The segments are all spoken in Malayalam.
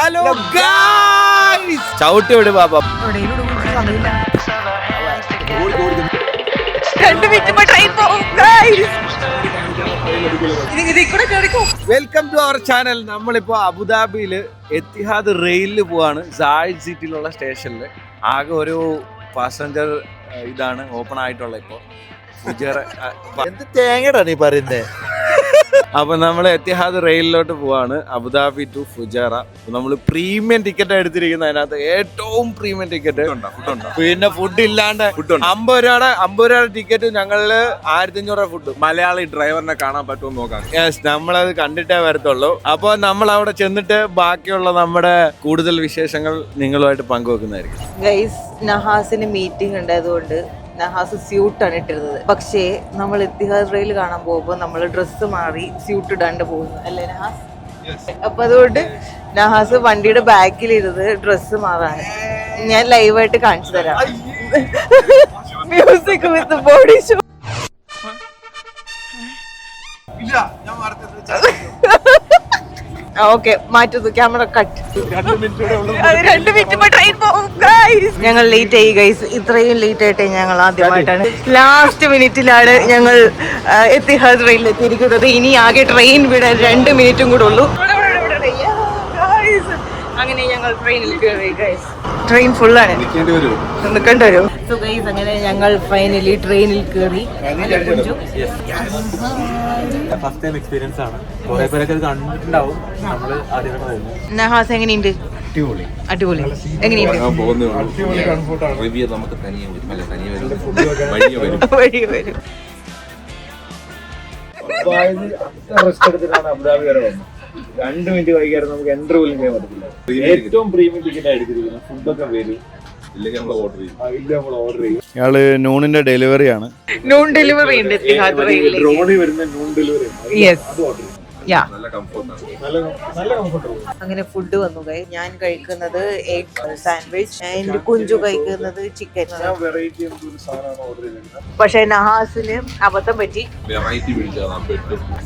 ഹലോ ഗായ്സ്, ചവിട്ടി വിട് ബാബ. Welcome to our channel. നമ്മളിപ്പോ അബുദാബിയില് എത്തിഹാദ് റെയിലിൽ പോവാണ്. സായിദ് സിറ്റിയിലുള്ള സ്റ്റേഷനിൽ ആകെ ഒരു പാസഞ്ചർ ഇതാണ് ഓപ്പൺ ആയിട്ടുള്ള. ഇപ്പൊ എന്ത് തേങ്ങടാ നീ പറയുന്നേ? അപ്പൊ നമ്മൾ എത്തിഹാദ് റെയിലിലോട്ട് പോവാണ്, അബുദാബി ടു ഫുജേറ. നമ്മൾ പ്രീമിയം ടിക്കറ്റ് എടുത്തിരിക്കുന്നത്, അതിനകത്ത് ഏറ്റവും പ്രീമിയം ടിക്കറ്റ്. പിന്നെ ഫുഡ് ഇല്ലാണ്ട് 50 രൂപയുടെ ടിക്കറ്റ് ഞങ്ങളില് 1500 ഫുഡ്. മലയാളി ഡ്രൈവറിനെ കാണാൻ പറ്റുമോ നോക്കാം. യെസ്, നമ്മളത് കണ്ടിട്ടേ വരത്തുള്ളൂ. അപ്പൊ നമ്മൾ അവിടെ ചെന്നിട്ട് ബാക്കിയുള്ള നമ്മുടെ കൂടുതൽ വിശേഷങ്ങൾ നിങ്ങളുമായിട്ട് പങ്കുവെക്കുന്നതായിരിക്കും. ഗൈസ്, നഹാസിന് മീറ്റിംഗ് ഉണ്ടായതുകൊണ്ട് നഹാസ് സ്യൂട്ടാണ് ഇട്ടിരുന്നത്. പക്ഷേ നമ്മൾ എത്തിഹാദ് റെയിൽ കാണാൻ പോകുമ്പോൾ നമ്മൾ ഡ്രസ്സ് മാറി സ്യൂട്ട് ഇടാണ്ട് പോകുന്നു അല്ലേ നഹാസ്? അപ്പൊ അതുകൊണ്ട് നഹാസ് വണ്ടിയുടെ ബാക്കിലിരുന്ന് ഡ്രസ്സ് മാറാണ്. ഞാൻ ലൈവായിട്ട് കാണിച്ചു തരാം. Music with body show. Okay, മാറ്റുന്നു. Camera cut. 2 മിനിറ്റ് ട്രെയിൻ പോകും. ഞങ്ങൾ ലേറ്റ് ആയി ഗൈസ്. ഇത്രയും ലേറ്റ് ആയിട്ട് ഞങ്ങൾ ആദ്യമായിട്ടാണ് ലാസ്റ്റ് മിനിറ്റിലാണ് ഞങ്ങൾ എത്തിഹാദ് റെയിലിൽ എത്തിയിരിക്കുന്നത്. ഇനി ആകെ ട്രെയിൻ വിടാൻ 2 മിനിറ്റും കൂടെ ഉള്ളൂ. അങ്ങനെ ഞങ്ങൾ ട്രെയിനിൽ കയറി ഗൈസ്. ട്രെയിൻ ഫുള്ളാണ്, നിൽക്കേണ്ടി വരും. സോ ഗൈസ്, അങ്ങനെ ഞങ്ങൾ ഫൈനലി ട്രെയിനിൽ കയറി. ഫസ്റ്റ് ടൈം എക്സ്പീരിയൻസ് ആണ്. കുറെ പേരൊക്കെ കണ്ടിട്ടുണ്ടാവും. നമ്മള് ആദ്യമായിട്ട്. നഹാസ് എങ്ങനെയുണ്ട്? അടിപൊളി. എങ്ങനെയുണ്ട്? വഴി വരും. അബുദാബി വരെ വന്നു. 2 മിനിറ്റ് വൈകാതെ നമുക്ക് എൻട്രി പോലും ചെയ്യാൻ പറ്റത്തില്ല. ഏറ്റവും പ്രീമിയം ടിക്കറ്റ് എടുത്തിരിക്കുന്നത്. ഫുഡൊക്കെ വരും. ഇയാള് നൂണിന്റെ ഡെലിവറി ആണ്. നൂൺ ഡെലിവറി ഉണ്ട് എത്തിഹാദ് റെയിലിൽ. ഡ്രോണിൽ വരുന്ന നൂൺ ഡെലിവറി. അങ്ങനെ ഫുഡ് വന്നു. ഞാൻ കഴിക്കുന്നത് എഗ് സാൻഡ്വിച്ച്, ആൻഡ് കുഞ്ചു കഴിക്കുന്നത് ചിക്കൻ. പക്ഷെ നഹാസിന് അബദ്ധം പറ്റി.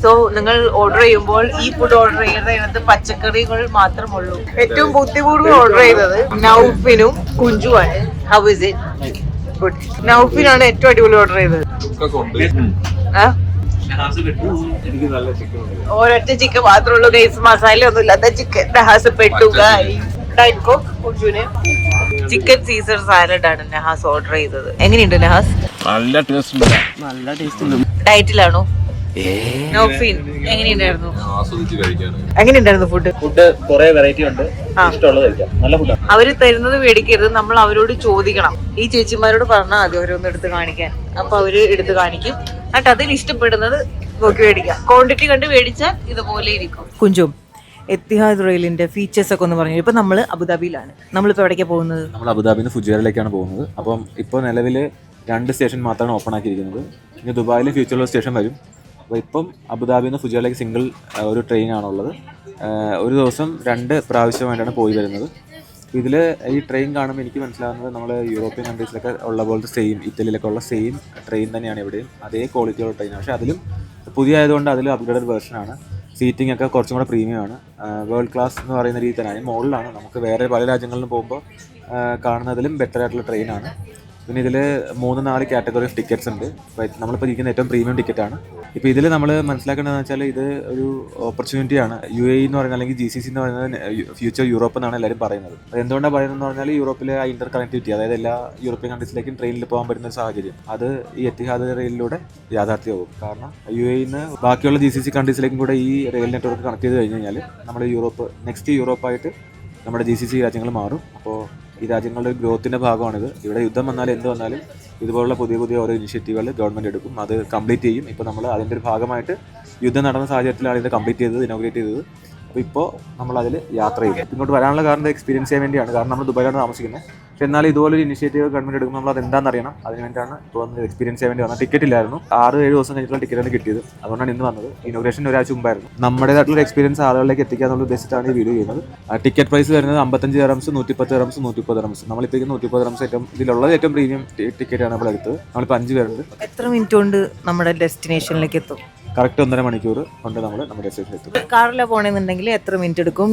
സോ നിങ്ങൾ ഓർഡർ ചെയ്യുമ്പോൾ ഈ ഫുഡ് ഓർഡർ ചെയ്യുന്നതിനകത്ത് പച്ചക്കറികൾ മാത്രമുള്ളൂ. ഏറ്റവും ബുദ്ധിപൂർവ്വം ഓർഡർ ചെയ്തത് നൗഫിനും കുഞ്ചുവാണ്. How is it? ഗുഡ്. നൗഫിനാണ് ഏറ്റവും അടിപൊളി ഓർഡർ ചെയ്തത്. ഒരൊറ്റ ചിക്കൻ മാത്രമേ ഉള്ളൂ ഗൈസ്. മസാല ഒന്നും ഇല്ലാത്ത ചിക്കൻ നഹാസ് പെട്ടു. ചിക്കൻ സീസർ സാലഡ് ആണ് നഹാസ് ഓർഡർ ചെയ്തത്. എങ്ങനെയുണ്ട് നഹാസ്? നല്ല ടേസ്റ്റ്. ഡയറ്റിലാണോ? നൗഫീൻ എങ്ങനെയുണ്ടായിരുന്നു? എങ്ങനെയുണ്ടായിരുന്നു ഫുഡ്? കുറെ വെറൈറ്റി ഉണ്ട്. ഇഷ്ടമുള്ളത് കഴിക്കാം. നല്ല ഫുഡാണ്. അവര് തരുന്നത് മേടിക്കരുത്, നമ്മൾ അവരോട് ചോദിക്കണം. ഈ ചേച്ചിമാരോട് പറഞ്ഞാൽ മതി ഓരോന്ന് എടുത്ത് കാണിക്കാൻ. അപ്പൊ അവര് എടുത്ത് കാണിക്കും. എന്നിട്ട് അതിൽ ഇഷ്ടപ്പെടുന്നത് നോക്കി മേടിക്കാം. ക്വാണ്ടിറ്റി കണ്ട് മേടിച്ചാൽ ഇതുപോലെ ഇരിക്കും. കുഞ്ചും, എത്തിഹാദ് റെയിലിന്റെ ഫീച്ചേഴ്സ് ഒക്കെ ഒന്ന് പറഞ്ഞു. ഇപ്പൊ നമ്മള് അബുദാബിയിലാണ്. നമ്മളിപ്പോ എവിടേക്കാണ് പോകുന്നത്? നമ്മൾ അബുദാബിന്ന് ഫുജേറയിലേക്കാണ് പോകുന്നത്. അപ്പം ഇപ്പോൾ നിലവിൽ 2 സ്റ്റേഷൻ മാത്രമാണ് ഓപ്പൺ ആക്കിയിരിക്കുന്നത്. ഇനി ദുബായിൽ ഫ്യൂച്ചറിലുള്ള സ്റ്റേഷൻ വരും. അപ്പോൾ ഇപ്പം അബുദാബിന്ന് ഫുജേറയിലേക്ക് സിംഗിൾ ഒരു ട്രെയിനാണുള്ളത്. ഒരു ദിവസം 2 പ്രാവശ്യമായിട്ടാണ് പോയി വരുന്നത്. ഇതിൽ ഈ ട്രെയിൻ കാണുമ്പോൾ എനിക്ക് മനസ്സിലാകുന്നത് നമ്മൾ യൂറോപ്യൻ കൺട്രീസിലൊക്കെ ഉള്ള പോലത്തെ സെയിം, ഇറ്റലിയിലൊക്കെ ഉള്ള സെയിം ട്രെയിൻ തന്നെയാണ് ഇവിടെയും. അതേ ക്വാളിറ്റിയുള്ള ട്രെയിനാണ്. പക്ഷേ അതിലും പുതിയ ആയതുകൊണ്ട് അതിൽ അപ്ഗ്രേഡഡ് വേർഷനാണ്. സീറ്റിംഗ് ഒക്കെ കുറച്ചും കൂടെ പ്രീമിയം ആണ്. വേൾഡ് ക്ലാസ് എന്ന് പറയുന്ന രീതി തന്നെ മുകളിലാണ്. നമുക്ക് വേറെ പല രാജ്യങ്ങളിലും പോകുമ്പോൾ കാണുന്നതിലും ബെറ്റർ ആയിട്ടുള്ള ട്രെയിനാണ്. പിന്നെ ഇതിൽ 3-4 കാറ്റഗറി ഓഫ് ടിക്കറ്റ്സ് ഉണ്ട്. നമ്മളിപ്പോൾ ഇരിക്കുന്ന ഏറ്റവും പ്രീമിയം ടിക്കറ്റാണ്. ഇപ്പോൾ ഇതിൽ നമ്മൾ മനസ്സിലാക്കേണ്ടതെന്ന് വെച്ചാൽ ഇത് ഒരു ഓപ്പർച്യൂണിറ്റിയാണ്. UAE എന്ന് പറയുന്നത്, അല്ലെങ്കിൽ GCC എന്ന് പറയുന്നത് ഫ്യൂച്ചർ യൂറോപ്പ് എന്നാണ് എല്ലാവരും പറയുന്നത്. അത് എന്തുകൊണ്ടാണ് പറയുന്നതെന്ന് പറഞ്ഞാൽ യൂറോപ്പിലെ ആ ഇന്റർ കണക്ടിവിറ്റി, അതായത് എല്ലാ യൂറോപ്യൻ കൺട്രീസിലേക്കും ട്രെയിനിൽ പോകാൻ പറ്റുന്ന ഒരു സാഹചര്യം, അത് ഈ എത്തിഹാദ് റെയിലിലൂടെ യാഥാർത്ഥ്യമാകും. കാരണം UAE-ന്ന് ബാക്കിയുള്ള GCC കൺട്രീസിലേക്കും കൂടെ ഈ റെയിൽ നെറ്റ്വർക്ക് കണക്ട് ചെയ്ത് കഴിഞ്ഞ് കഴിഞ്ഞാൽ നമ്മൾ നെക്സ്റ്റ് യൂറോപ്പായിട്ട് നമ്മുടെ GCC രാജ്യങ്ങൾ മാറും. അപ്പോൾ ഈ രാജ്യങ്ങളുടെ ഗ്രോത്തിൻ്റെ ഭാഗമാണിത്. ഇവിടെ യുദ്ധം വന്നാലും എന്ത് വന്നാലും ഇതുപോലുള്ള പുതിയ ഓരോ ഇനിഷ്യേറ്റീവുകൾ ഗവൺമെൻറ് എടുക്കും. അത് കംപ്ലീറ്റ് ചെയ്യും. ഇപ്പോൾ നമ്മൾ അതിൻ്റെ ഒരു ഭാഗമായിട്ട് യുദ്ധം നടന്ന സാഹചര്യത്തിലാണ് ഇത് കംപ്ലീറ്റ് ചെയ്തത്, ഇനോഗ്രേറ്റ് ചെയ്തത്. അപ്പോൾ ഇപ്പോൾ നമ്മളതിൽ യാത്ര ചെയ്യും. ഇങ്ങോട്ട് വരാനുള്ള കാരണം എക്സ്പീരിയൻസ് ചെയ്യാൻ വേണ്ടിയാണ്. കാരണം നമ്മൾ ദുബായിലാണ് താമസിക്കുന്നത്. പക്ഷേ എന്നാലും ഇതുപോലൊരു ഇനിഷ്യേറ്റീവ് ഗവൺമെൻറ് എടുക്കുമ്പോൾ നമ്മൾ അത് എന്താണെന്ന് അറിയണം. അതിന് വേണ്ടിയാണ് ഇപ്പോൾ വന്ന് എക്സ്പീരിയൻസ് ചെയ്യാൻ വേണ്ടി വന്നത്. ടിക്കറ്റ് ഇല്ലായിരുന്നു. 6-7 ദിവസം കഴിഞ്ഞിട്ടുള്ള ടിക്കറ്റാണ് കിട്ടിയത്. അതുകൊണ്ടാണ് ഇന്ന് വന്നത്. ഇനോഗ്രേഷൻ ഒരാഴ്ച മുമ്പായിരുന്നു. നമ്മുടേതായിട്ടുള്ള എക്സ്പീരിയൻസ് ആളുകളിലേക്ക് എത്തിക്കുക എന്നുള്ള ഉദ്ദേശിച്ചാണ് ഈ വീഡിയോ ചെയ്യുന്നത്. ടിക്കറ്റ് പ്രൈസ് വരുന്നത് 55 dirhams, 110 dirhams, 130 dirhams. നമ്മളിപ്പോൾ 130 dirhams ഇതിലുള്ളത് ഏറ്റവും പ്രീമിയം ടിക്കറ്റാണ് നമ്മൾ എടുത്തത്. നമ്മളിപ്പോൾ 5 പേരുണ്ട്. എത്ര മിനിറ്റ് കൊണ്ട് നമ്മുടെ ഡെസ്റ്റിനേഷനിലേക്ക് എത്തും? കറക്റ്റ് 1.5 മണിക്കൂർ കൊണ്ട് നമ്മൾ നമ്മുടെ ഡെസ്റ്റിനേഷൻ എത്തും. കാറിലാണ് പോകണമെന്നുണ്ടെങ്കിൽ എത്ര മിനിറ്റ് എടുക്കും?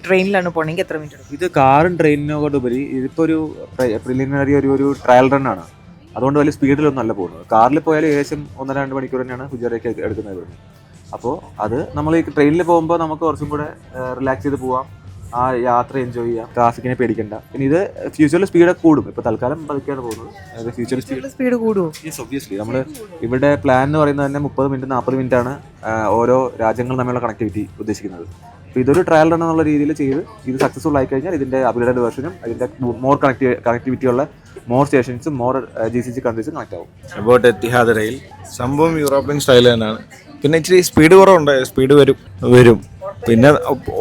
ട്രെയിനിലാണ് പോകണമെങ്കിൽ എത്ര മിനിറ്റ് എടുക്കും? ഇത് കാറും ട്രെയിനിനോടുപരി ഇതിപ്പോൾ ഒരു പ്രിലിമിനറി ഒരു ട്രയൽ റണ്ണാണ്. അതുകൊണ്ട് വലിയ സ്പീഡിലൊന്നും അല്ല പോകുന്നത്. കാറിൽ പോയാലും ഏകദേശം 1-2 മണിക്കൂർ തന്നെയാണ് ഫുജേറയ്ക്ക് എടുക്കുന്നത് ഇവിടുന്ന്. അപ്പോൾ അത് നമ്മൾ ഈ ട്രെയിനിൽ പോകുമ്പോൾ നമുക്ക് കുറച്ചും കൂടെ റിലാക്സ് ചെയ്ത് പോവാം, ആ യാത്ര എൻജോയ് ചെയ്യാം, ട്രാഫിക്കിനെ പേടിക്കണ്ട. പിന്നെ ഇത് ഫ്യൂച്ചറിൽ സ്പീഡ് കൂടും. ഇപ്പോൾ തൽക്കാലം പതുക്കെയാണ് പോകുന്നത്. ഫ്യൂച്ചറിൽ സ്പീഡ് കൂടുമോ? Yes, obviously. നമ്മൾ ഇവിടെ പ്ലാൻ എന്ന് പറയുന്നത് തന്നെ 30 മിനിറ്റ് 40 മിനിറ്റ് ആണ് ഓരോ രാജ്യങ്ങൾ തമ്മിലുള്ള കണക്ടിവിറ്റി ഉദ്ദേശിക്കുന്നത്. അപ്പോൾ ഇതൊരു ട്രയൽ റൺ എന്നുള്ള രീതിയിൽ ചെയ്ത് ഇത് സക്സസ്ഫുൾ ആയി കഴിഞ്ഞാൽ ഇതിൻ്റെ അപ്ഗ്രേഡഡ് വേർഷനും അതിൻ്റെ മോർ കണക്ടിവിറ്റി ഉള്ള മോർ സ്റ്റേഷൻസും മോർ GCC കൺട്രീസും കണക്ട് ആവും. അബൌട്ട് എത്തിഹാദ് റെയിൽ സംഭവം യൂറോപ്യൻ സ്റ്റൈൽ തന്നെയാണ്. പിന്നെ ഇച്ചിരി സ്പീഡ് കുറവുണ്ട്, സ്പീഡ് വരും പിന്നെ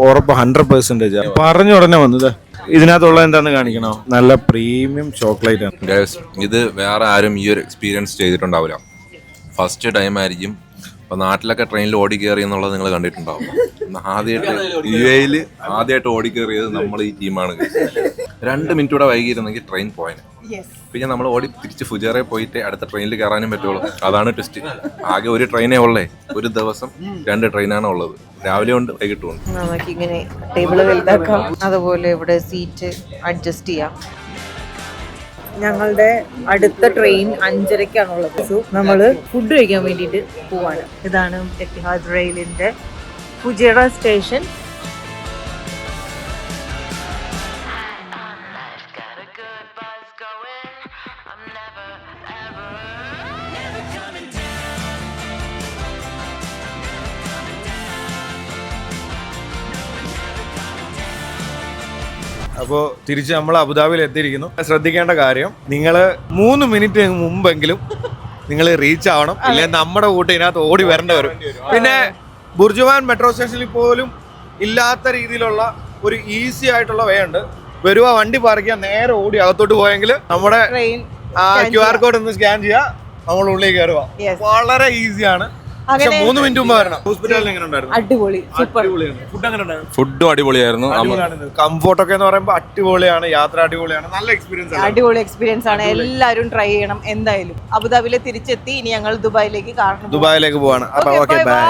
ഉറപ്പ് 100% പറഞ്ഞ ഉടനെ വന്നത്. ഇതിനകത്തുള്ള എന്താന്ന് കാണിക്കണോ? നല്ല പ്രീമിയം ചോക്ലേറ്റ് ആണ്. ഗൈസ്, ഇത് വേറെ ആരും ഈ ഒരു എക്സ്പീരിയൻസ് ചെയ്തിട്ടുണ്ടാവില്ല. ഫസ്റ്റ് ടൈം ആയിരിക്കും. അപ്പോൾ നാട്ടിലൊക്കെ ട്രെയിനിൽ ഓടി കയറി എന്നുള്ളത് നിങ്ങൾ കണ്ടിട്ടുണ്ടാവും. ആദ്യമായിട്ട് UAE-ൽ ആദ്യമായിട്ട് ഓടി കയറിയത് നമ്മൾ ഈ ടീമാണ്. 2 മിനിറ്റ് കൂടെ വൈകിയിരുന്നെങ്കിൽ ട്രെയിൻ പോയനെ. പിന്നെ നമ്മൾ ഓടി തിരിച്ച് ഫുജേറെ പോയിട്ട് അടുത്ത ട്രെയിനിൽ കയറാനും പറ്റുള്ളൂ. അതാണ് ട്വിസ്റ്റ്. ആകെ ഒരു ട്രെയിനേ ഉള്ളേ. ഒരു ദിവസം 2 ട്രെയിനാണ് ഉള്ളത്. രാവിലെ ഉണ്ട്, വൈകിട്ടും ഉണ്ട്. നമുക്കിങ്ങനെ ടേബിള് വലുതാക്കാം, അതുപോലെ ഇവിടെ സീറ്റ് അഡ്ജസ്റ്റ് ചെയ്യാം. ഞങ്ങളുടെ അടുത്ത ട്രെയിൻ 5:30-ക്കാണുള്ളത്. സോ നമ്മള് ഫുഡ് കഴിക്കാൻ വേണ്ടിയിട്ട് പോവാണ്. ഇതാണ് എത്തിഹാദ് റെയിലിന്റെ ഫുജേറ സ്റ്റേഷൻ. അപ്പോൾ തിരിച്ച് നമ്മൾ അബുദാബിയിൽ എത്തിയിരിക്കുന്നു. ശ്രദ്ധിക്കേണ്ട കാര്യം, നിങ്ങൾ 3 മിനിറ്റ് മുമ്പെങ്കിലും നിങ്ങൾ റീച്ച് ആവണം, ഇല്ലെങ്കിൽ നമ്മുടെ കൂട്ട് ഇതിനകത്ത് ഓടി വരേണ്ടി വരും. പിന്നെ ബുർജുമാൻ മെട്രോ സ്റ്റേഷനിൽ പോലും ഇല്ലാത്ത രീതിയിലുള്ള ഒരു ഈസി ആയിട്ടുള്ള വേ ഉണ്ട്. വരുക, വണ്ടി പാർക്ക് ചെയ്യാൻ, നേരെ ഓടി അകത്തോട്ട് പോയെങ്കിൽ നമ്മുടെ QR കോഡ് ഒന്ന് സ്കാൻ ചെയ്യുക, നമ്മൾ ഉള്ളിൽ കയറുക. വളരെ ഈസിയാണ്. 3 മിനിറ്റ് മുമ്പ് വരണം. ഹോസ്പിറ്റലിൽ എങ്ങനെ ഉണ്ടായിരുന്നു? അടിപൊളി, സൂപ്പർ. ഫുഡ് എങ്ങനെ ഉണ്ടായിരുന്നു? ഫുഡും അടിപൊളിയായിരുന്നു. കംഫോർട്ടൊക്കെ എന്ന് പറയുമ്പോൾ അടിപൊളിയാണ്. യാത്ര അടിപൊളിയാണ്. നല്ല എക്സ്പീരിയൻസ് ആണ്. അടിപൊളി എക്സ്പീരിയൻസ് ആണ്. എല്ലാവരും ട്രൈ ചെയ്യണം എന്തായാലും. അബുദാബിയിൽ തിരിച്ചെത്തി. ഇനി ഞങ്ങൾ ദുബായിലേക്ക് പോവാണ്. Okay, by.